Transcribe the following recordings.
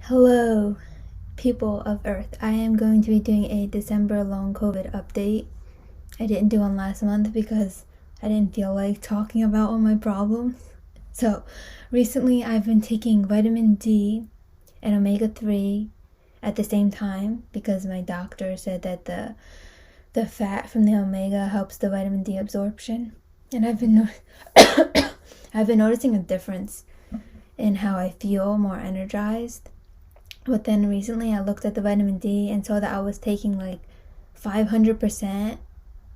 Hello, people of Earth. I am going to be doing a December long COVID update. I didn't do one last month because I didn't feel like talking about all my problems. So, recently I've been taking vitamin D and omega-3 at the same time because my doctor said that the fat from the omega helps the vitamin D absorption. And I've been noticing a difference in how I feel more energized. But then recently I looked at the vitamin D and saw that I was taking like 500%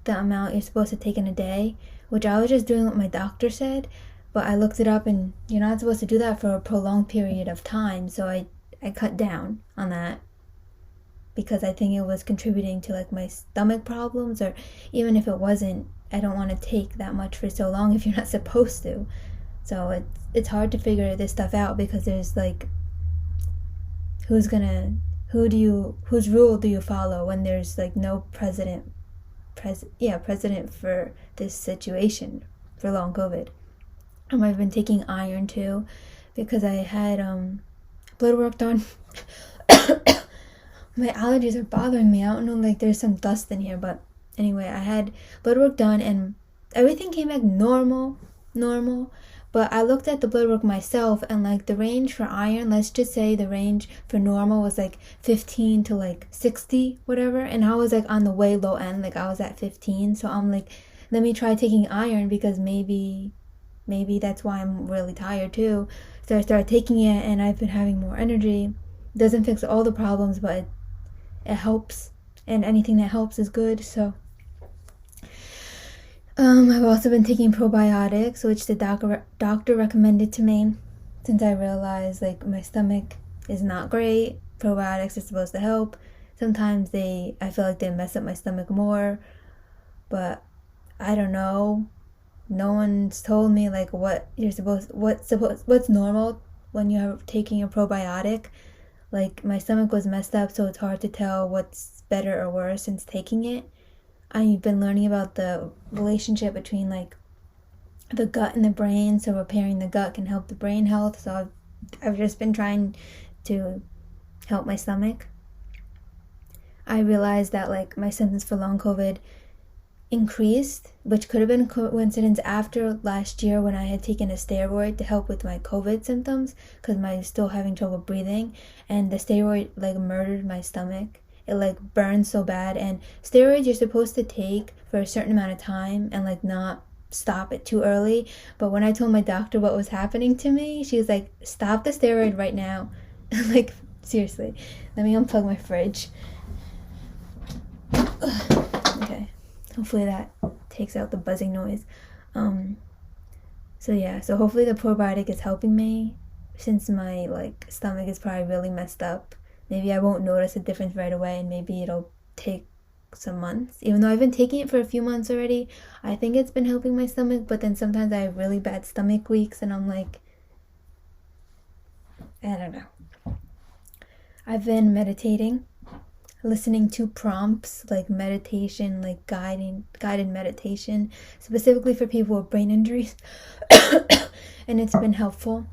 the amount you're supposed to take in a day, which I was just doing what my doctor said, but I looked it up and you're not supposed to do that for a prolonged period of time, so I cut down on that because I think it was contributing to like my stomach problems, or even if it wasn't, I don't want to take that much for so long if you're not supposed to. So it's hard to figure this stuff out because there's like whose rule do you follow when there's like no president for this situation for long COVID. I've been taking iron too because I had blood work done. My allergies are bothering me. I don't know, like there's some dust in here, but anyway, I had blood work done and everything came back normal. But I looked at the blood work myself, and like the range for iron, let's just say the range for normal was like 15 to like 60, whatever. And I was like on the way low end, like I was at 15. So I'm like, let me try taking iron because maybe that's why I'm really tired too. So I started taking it and I've been having more energy. It doesn't fix all the problems, but it helps. And anything that helps is good, so. I've also been taking probiotics, which the doctor recommended to me since I realized like my stomach is not great. Probiotics are supposed to help. Sometimes I feel like they mess up my stomach more, but I don't know. No one's told me like what's normal when you're taking a probiotic. Like my stomach was messed up, so it's hard to tell what's better or worse since taking it. I've been learning about the relationship between like the gut and the brain, so repairing the gut can help the brain health. So I've just been trying to help my stomach. I realized that like my symptoms for long COVID increased, which could have been a coincidence after last year when I had taken a steroid to help with my COVID symptoms because I was still having trouble breathing, and the steroid like murdered my stomach. It like burns so bad, and steroids you're supposed to take for a certain amount of time and like not stop it too early. But when I told my doctor what was happening to me, she was like, stop the steroid right now. Like seriously, let me unplug my fridge. Okay, hopefully that takes out the buzzing noise. So hopefully the probiotic is helping me since my like stomach is probably really messed up. Maybe I won't notice a difference right away, and maybe it'll take some months. Even though I've been taking it for a few months already, I think it's been helping my stomach, but then sometimes I have really bad stomach weeks, and I'm like, I don't know. I've been meditating, listening to prompts, like meditation, like guided meditation, specifically for people with brain injuries, and it's been helpful.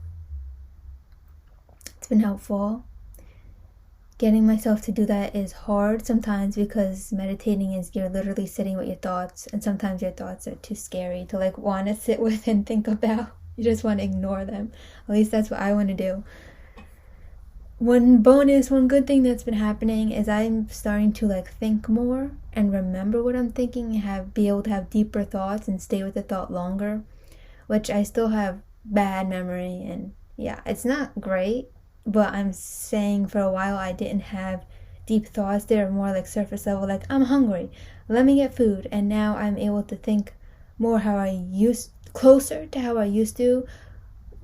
Getting myself to do that is hard sometimes because meditating is you're literally sitting with your thoughts, and sometimes your thoughts are too scary to like want to sit with and think about. You just want to ignore them. At least that's what I want to do. One good thing that's been happening is I'm starting to like think more and remember what I'm thinking and be able to have deeper thoughts and stay with the thought longer, which I still have bad memory, and yeah, it's not great. But I'm saying for a while I didn't have deep thoughts. They were more like surface level, like I'm hungry, let me get food. And now I'm able to think more closer to how I used to,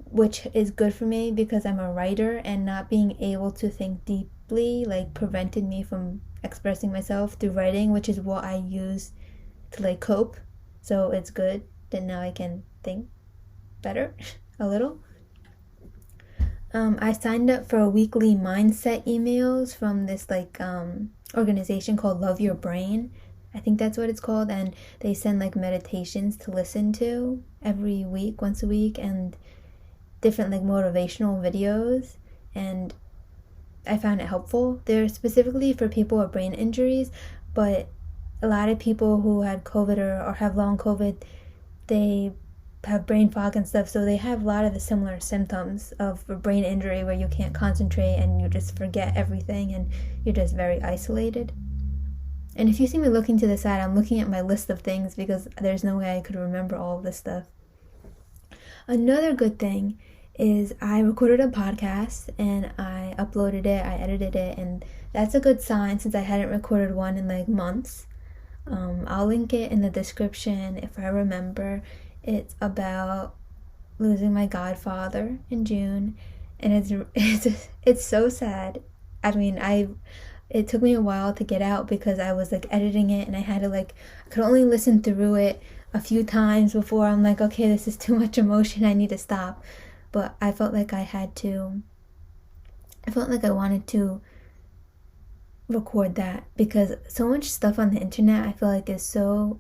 which is good for me because I'm a writer, and not being able to think deeply like prevented me from expressing myself through writing, which is what I use to like cope. So it's good that now I can think better a little. I signed up for a weekly mindset emails from this like organization called Love Your Brain. I think that's what it's called, and they send like meditations to listen to every week, once a week, and different like motivational videos. And I found it helpful. They're specifically for people with brain injuries, but a lot of people who had COVID or have long COVID, they have brain fog and stuff, so they have a lot of the similar symptoms of a brain injury where you can't concentrate and you just forget everything and you're just very isolated. And if you see me looking to the side, I'm looking at my list of things because there's no way I could remember all of this stuff. Another good thing is I recorded a podcast and I uploaded it, I edited it, and that's a good sign since I hadn't recorded one in like months. I'll link it in the description if I remember. It's about losing my godfather in June, and it's so sad. I mean, it took me a while to get out because I was like editing it and I had to I could only listen through it a few times before I'm like, okay, this is too much emotion, I need to stop. But I felt like I wanted to record that because so much stuff on the internet I feel like is so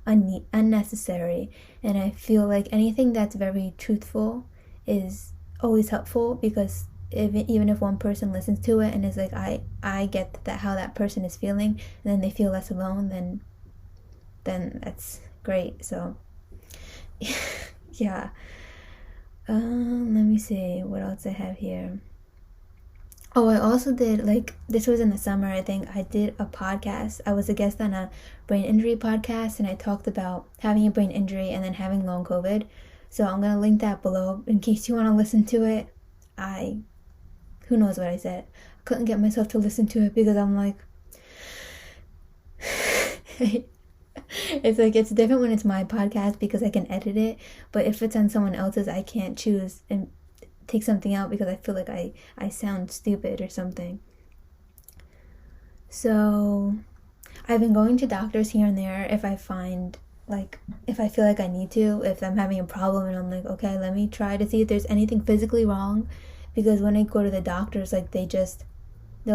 unnecessary, and I feel like anything that's very truthful is always helpful because even if one person listens to it and is like, I get that how that person is feeling, and then they feel less alone, then that's great. So yeah. Let me see what else I have here. Oh, I also did, this was in the summer, I think, I did a podcast. I was a guest on a brain injury podcast, and I talked about having a brain injury and then having long COVID. So I'm going to link that below in case you want to listen to it. Who knows what I said. I couldn't get myself to listen to it because I'm like, it's different when it's my podcast because I can edit it. But if it's on someone else's, I can't choose and take something out because I feel like I sound stupid or something. So I've been going to doctors here and there if I find if I feel like I need to, if I'm having a problem and I'm like, okay, let me try to see if there's anything physically wrong, because when I go to the doctors, they'll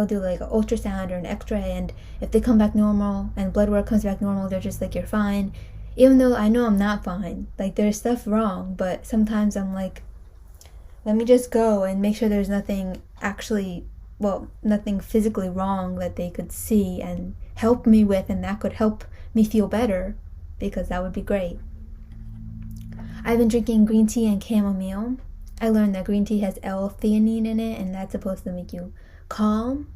do an ultrasound or an x-ray, and if they come back normal and blood work comes back normal, they're just like, you're fine, even though I know I'm not fine. There's stuff wrong, but sometimes I'm like, let me just go and make sure there's nothing physically wrong that they could see and help me with, and that could help me feel better, because that would be great. I've been drinking green tea and chamomile. I learned that green tea has L-theanine in it, and that's supposed to make you calm.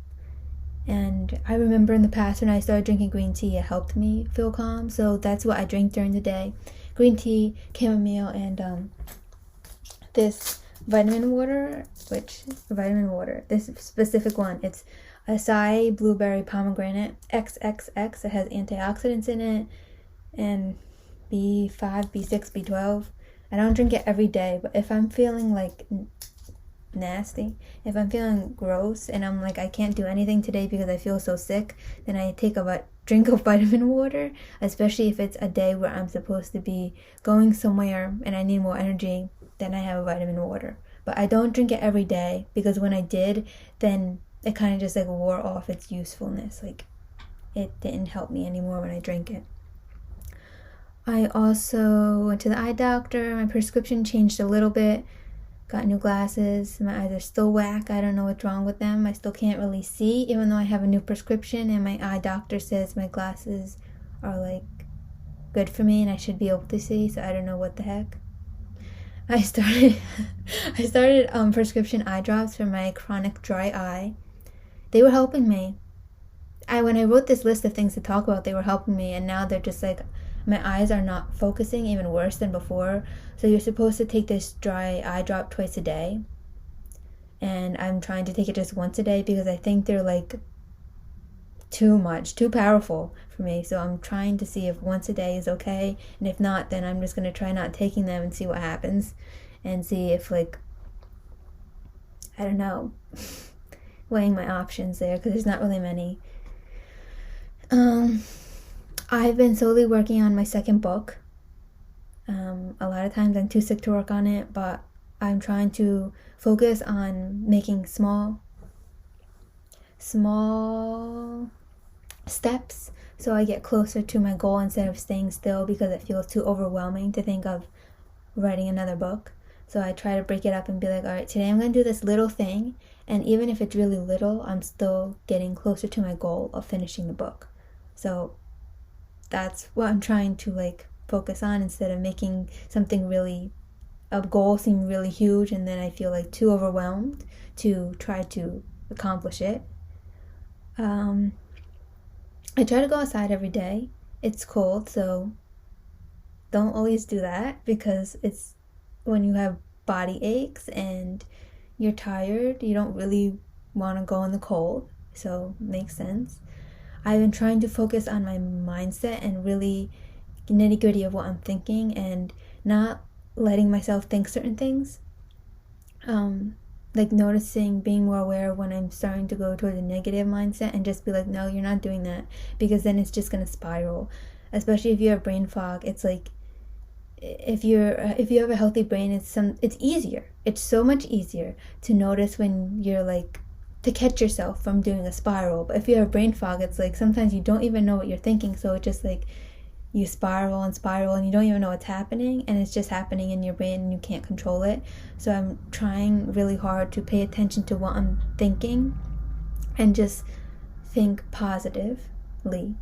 And I remember in the past when I started drinking green tea, it helped me feel calm. So that's what I drink during the day. Green tea, chamomile, and this vitamin water, this specific one, it's acai blueberry pomegranate XXX. It has antioxidants in it and B5, B6, B12. I don't drink it every day, but if I'm feeling nasty, if I'm feeling gross and I'm I can't do anything today because I feel so sick, then I take a drink of vitamin water, especially if it's a day where I'm supposed to be going somewhere and I need more energy. Then I have a vitamin water. But I don't drink it every day because when I did, then it kind of just wore off its usefulness. It didn't help me anymore when I drank it. I also went to the eye doctor. My prescription changed a little bit. Got new glasses. My eyes are still whack. I don't know what's wrong with them. I still can't really see, even though I have a new prescription, and my eye doctor says my glasses are good for me and I should be able to see, so I don't know what the heck. I started prescription eye drops for my chronic dry eye. They were helping me. When I wrote this list of things to talk about, they were helping me, and now they're just my eyes are not focusing, even worse than before. So you're supposed to take this dry eye drop twice a day, and I'm trying to take it just once a day because I think they're too powerful for me. So I'm trying to see if once a day is okay, and if not, then I'm just going to try not taking them and see what happens, and see if I don't know, weighing my options there, because there's not really many. I've been slowly working on my second book. A lot of times I'm too sick to work on it, but I'm trying to focus on making small steps so I get closer to my goal instead of staying still because it feels too overwhelming to think of writing another book. So I try to break it up and be all right, today I'm going to do this little thing, And even if it's really little, I'm still getting closer to my goal of finishing the book. So that's what I'm trying to like focus on, instead of making something really, a goal seem really huge and then I feel like too overwhelmed to try to accomplish it. I try to go outside every day. It's cold, so don't always do that, because it's when you have body aches and you're tired, you don't really want to go in the cold, so it makes sense. I've been trying to focus on my mindset and really nitty-gritty of what I'm thinking, and not letting myself think certain things. Like noticing, being more aware when I'm starting to go towards a negative mindset, and just be like, no, you're not doing that, because then it's just gonna spiral. Especially if you have brain fog, it's like, if you have a healthy brain, it's easier. It's so much easier to notice when you're like, to catch yourself from doing a spiral. But if you have brain fog, it's like sometimes you don't even know what you're thinking, so it just like you spiral and you don't even know what's happening, and it's just happening in your brain and you can't control it. So I'm trying really hard to pay attention to what I'm thinking and just think positively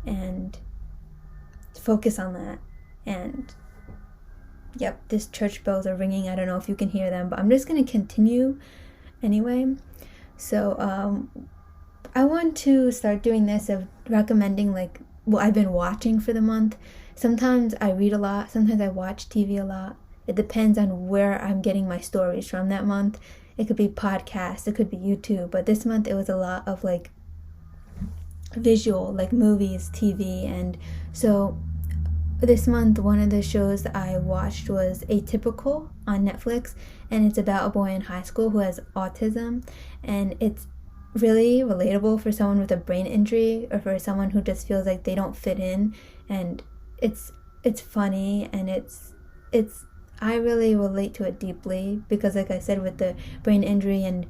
and focus on that. And yep, this church bells are ringing. I don't know if you can hear them, but I'm just going to continue anyway. So I want to start doing this of recommending like what I've been watching for the month. Sometimes I read a lot, sometimes I watch TV a lot. It depends on where I'm getting my stories from that month. It could be podcasts, it could be YouTube, but this month it was a lot of like visual, like movies, TV. And so this month one of the shows that I watched was Atypical on Netflix, and it's about a boy in high school who has autism, and it's really relatable for someone with a brain injury, or for someone who just feels like they don't fit in. And it's funny, and it's I really relate to it deeply, because like I said, with the brain injury and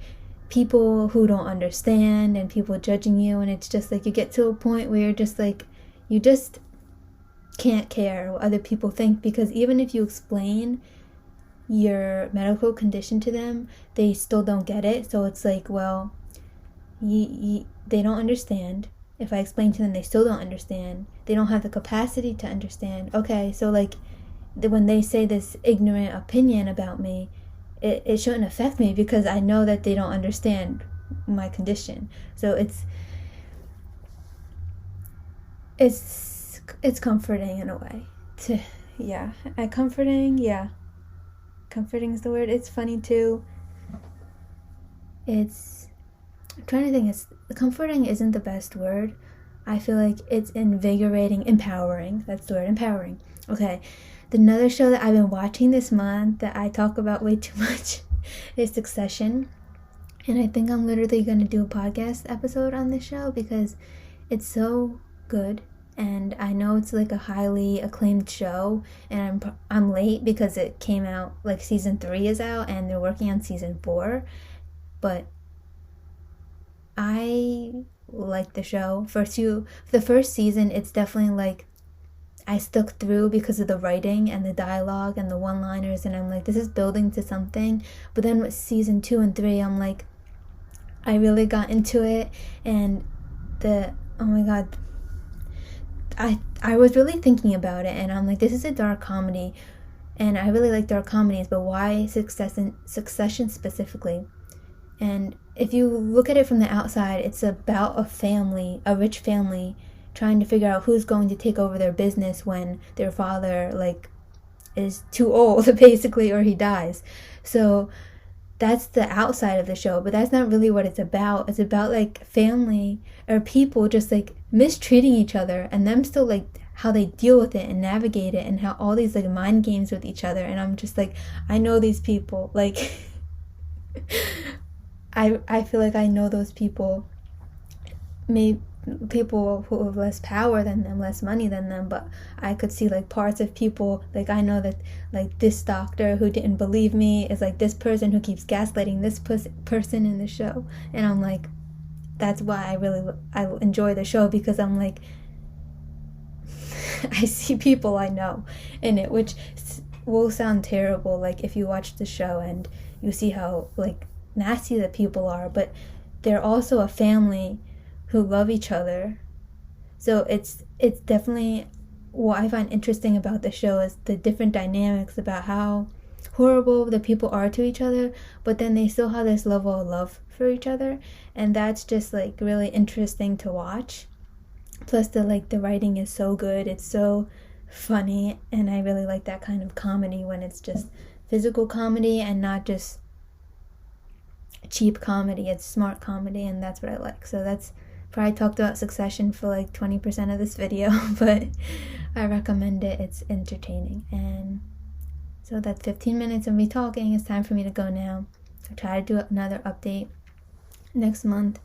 people who don't understand and people judging you, and it's just like you get to a point where you're just like, you just can't care what other people think, because even if you explain your medical condition to them, they still don't get it. So it's like, well, they don't understand. If I explain to them, they still don't understand. They don't have the capacity to understand. Okay, so like when they say this ignorant opinion about me, it shouldn't affect me, because I know that they don't understand my condition. So it's comforting in a way. Comforting is the word. It's funny too. I'm trying to think, comforting isn't the best word. I feel like it's invigorating, empowering. That's the word, empowering. Okay, another show that I've been watching this month that I talk about way too much is Succession. And I think I'm literally going to do a podcast episode on this show, because it's so good. And I know it's like a highly acclaimed show, and I'm late because it came out, like season 3 is out and they're working on season 4. But I like the show. The first season, it's definitely like I stuck through because of the writing and the dialogue and the one-liners, and I'm like, this is building to something. But then with season 2 and 3, I'm like, I really got into it, and oh my god, I was really thinking about it, and I'm like, this is a dark comedy, and I really like dark comedies, but why Succession specifically? And if you look at it from the outside, it's about a rich family, trying to figure out who's going to take over their business when their father like is too old basically, or he dies. So that's the outside of the show, but that's not really what it's about. It's about like family or people just like mistreating each other, and them still like how they deal with it and navigate it, and how all these like mind games with each other. And I'm just like, I know these people, like I feel like I know those people. Maybe people who have less power than them, less money than them, but I could see like parts of people, like I know that like this doctor who didn't believe me is like this person who keeps gaslighting this person in the show. And I'm like, that's why I enjoy the show, because I'm like, I see people I know in it, which will sound terrible like if you watch the show and you see how like nasty that people are, but they're also a family who love each other. So it's definitely what I find interesting about the show is the different dynamics about how horrible the people are to each other, but then they still have this level of love for each other, and that's just like really interesting to watch. Plus the writing is so good, it's so funny, and I really like that kind of comedy when it's just physical comedy and not just cheap comedy. It's smart comedy, and that's what I like. So that's probably talked about Succession for like 20% of this video, but I recommend it. It's entertaining. And so that's 15 minutes of me talking. It's time for me to go now. I'll try to do another update next month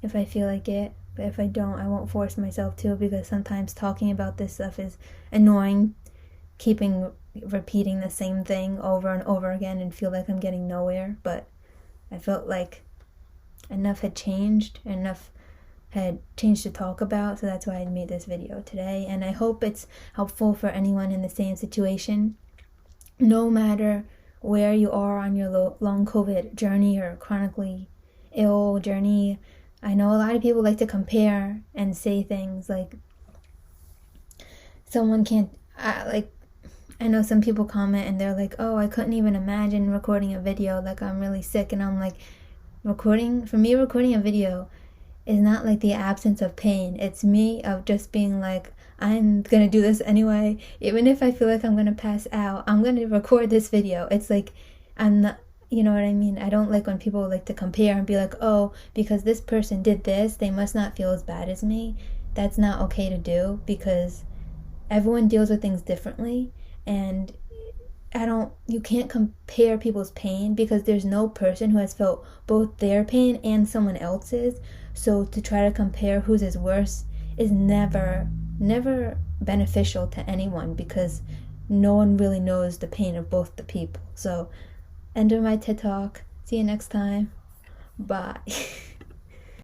if I feel like it. But if I don't, I won't force myself to, because sometimes talking about this stuff is annoying, repeating the same thing over and over again and feel like I'm getting nowhere. But I felt like enough had changed to talk about, so that's why I made this video today. And I hope it's helpful for anyone in the same situation, no matter where you are on your long COVID journey or chronically ill journey. I know a lot of people like to compare and say things like someone can't, I know some people comment and they're like, oh, I couldn't even imagine recording a video, like I'm really sick. And I'm like, recording a video is not like the absence of pain. It's me of just being like, I'm gonna do this anyway. Even if I feel like I'm gonna pass out, I'm gonna record this video. It's like, I'm not, you know what I mean? I don't like when people like to compare and be like, oh, because this person did this, they must not feel as bad as me. That's not okay to do, because everyone deals with things differently. And you can't compare people's pain, because there's no person who has felt both their pain and someone else's. So to try to compare whose is worse is never beneficial to anyone, because no one really knows the pain of both the people. So end of my TED Talk. See you next time. Bye.